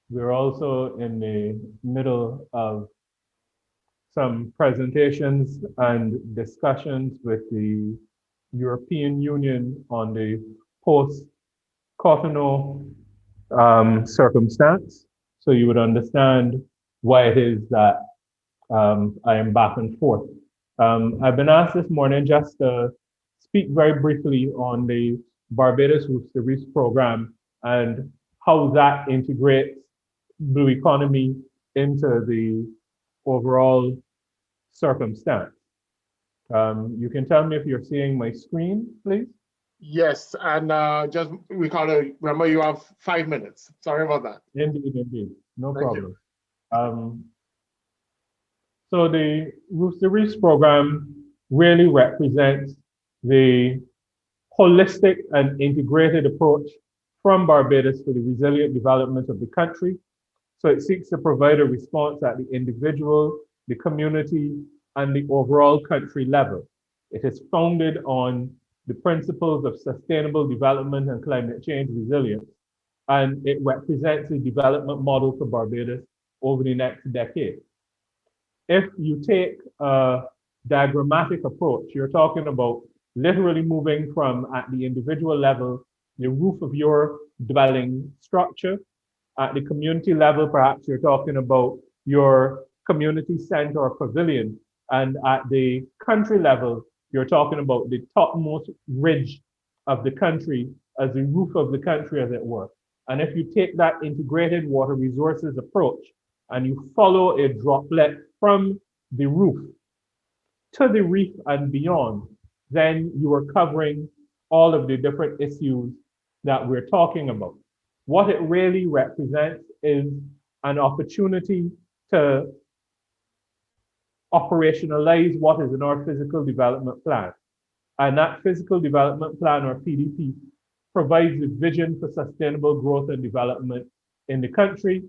We're also in the middle of some presentations and discussions with the European Union on the post-Cotonou circumstance. So you would understand why it is that I am back and forth. I've been asked this morning just to speak very briefly on the Barbados Roots to Reach program and how that integrates blue economy into the overall circumstance. You can tell me if you're seeing my screen, please. Yes, and just we gotta remember you have 5 minutes. Sorry about that. Indeed, no Thank you. problem. Um, so the Roots to Reach program really represents the holistic and integrated approach from Barbados to the resilient development of the country. So it seeks to provide a response at the individual, the community, and the overall country level. It is founded on the principles of sustainable development and climate change resilience, and it represents a development model for Barbados over the next decade. If you take a diagrammatic approach, you're talking about literally moving from at the individual level, the roof of your dwelling structure. At the community level, perhaps you're talking about your community center or pavilion. And at the country level, you're talking about the topmost ridge of the country as the roof of the country, as it were. And if you take that integrated water resources approach and you follow a droplet from the roof to the reef and beyond, then you are covering all of the different issues that we're talking about. What it really represents is an opportunity to operationalize what is in our physical development plan. And that physical development plan, or PDP, provides the vision for sustainable growth and development in the country,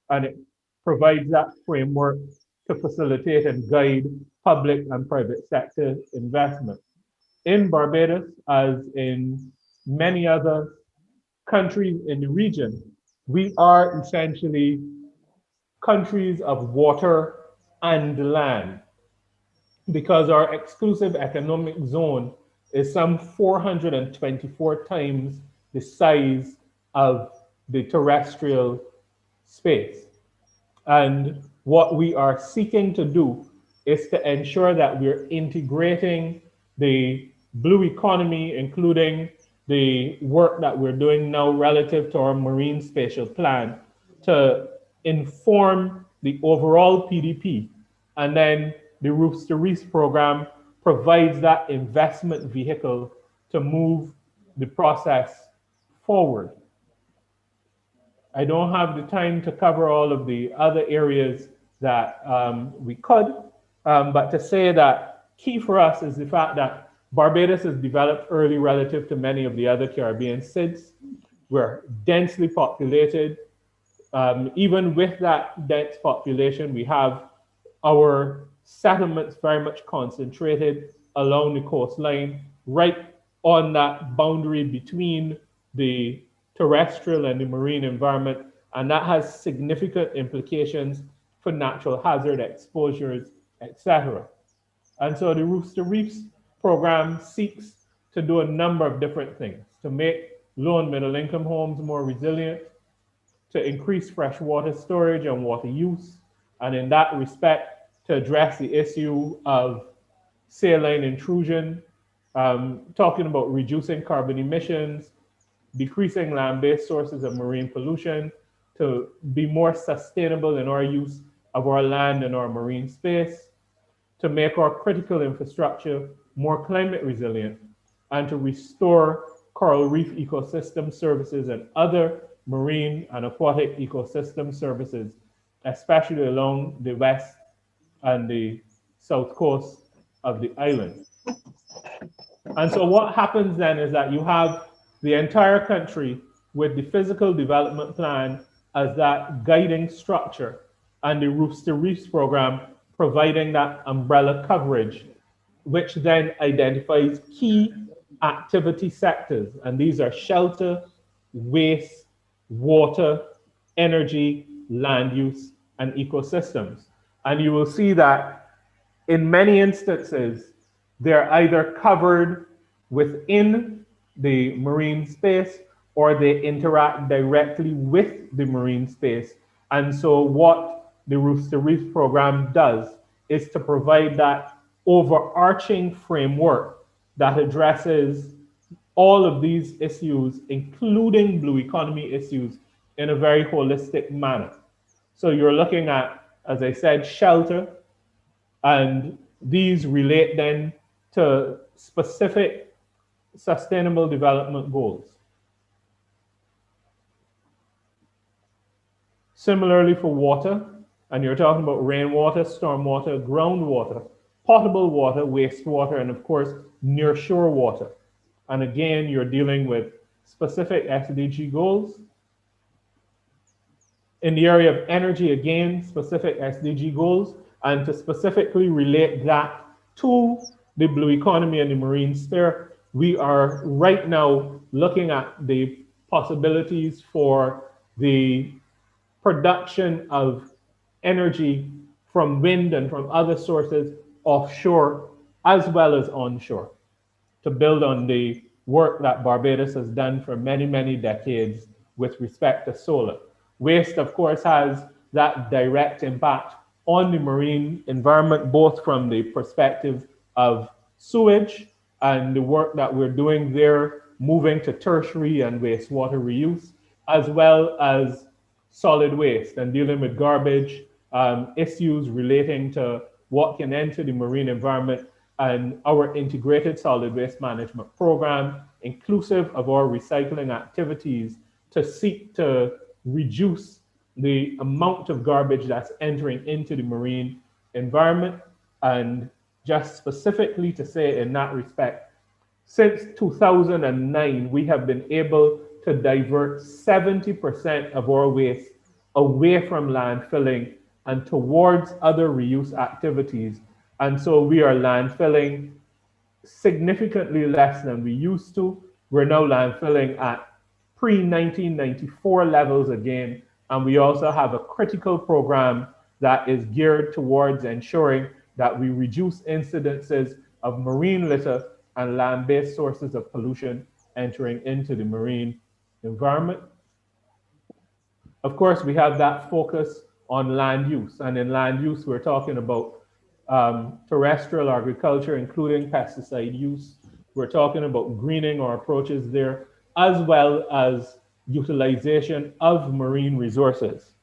and it provides that framework to facilitate and guide public and private sector investment. In Barbados, as in many other countries in the region, we are essentially countries of water and land because our exclusive economic zone is some 424 times the size of the terrestrial space. And what we are seeking to do is to ensure that we're integrating the blue economy, including the work that we're doing now relative to our marine spatial plan, to inform the overall PDP. And then the Roofs to Reefs program provides that investment vehicle to move the process forward. I don't have the time to cover all of the other areas that we could, but to say that key for us is the fact that Barbados is developed early relative to many of the other Caribbean SIDS. We're densely populated. Even with that dense population, we have our settlements very much concentrated along the coastline, right on that boundary between the terrestrial and the marine environment, and that has significant implications for natural hazard exposures, etc. And so the Roofs to Reefs program seeks to do a number of different things to make low and middle income homes more resilient, to increase freshwater storage and water use, and in that respect, to address the issue of saline intrusion, talking about reducing carbon emissions, decreasing land-based sources of marine pollution, to be more sustainable in our use of our land and our marine space, to make our critical infrastructure more climate resilient, and to restore coral reef ecosystem services and other marine and aquatic ecosystem services, especially along the west and the south coast of the island. And so what happens then is that you have the entire country with the physical development plan as that guiding structure, and the Roofs to Reefs program providing that umbrella coverage, which then identifies key activity sectors. And these are shelter, waste, water, energy, land use, and ecosystems. And you will see that in many instances, they're either covered within the marine space or they interact directly with the marine space. And so what the Roofs to Reefs program does is to provide that overarching framework that addresses all of these issues, including blue economy issues, in a very holistic manner. So you're looking at, as I said, shelter, and these relate then to specific sustainable development goals. Similarly for water, and you're talking about rainwater, stormwater, groundwater, potable water, wastewater, and of course, nearshore water. And again, you're dealing with specific SDG goals. In the area of energy, again, specific SDG goals, and to specifically relate that to the blue economy and the marine sphere, we are right now looking at the possibilities for the production of energy from wind and from other sources offshore as well as onshore, to build on the work that Barbados has done for many, many decades with respect to solar. Waste, of course, has that direct impact on the marine environment, both from the perspective of sewage and the work that we're doing there, moving to tertiary and wastewater reuse, as well as solid waste and dealing with garbage, issues relating to what can enter the marine environment, and our integrated solid waste management program, inclusive of our recycling activities, to seek to reduce the amount of garbage that's entering into the marine environment. And just specifically to say in that respect, since 2009, we have been able to divert 70% of our waste away from landfilling and towards other reuse activities. And so we are landfilling significantly less than we used to. We're now landfilling at pre-1994 levels again. And we also have a critical program that is geared towards ensuring that we reduce incidences of marine litter and land-based sources of pollution entering into the marine environment. Of course, we have that focus on land use. And in land use, we're talking about terrestrial agriculture, including pesticide use. We're talking about greening or approaches there, as well as utilization of marine resources.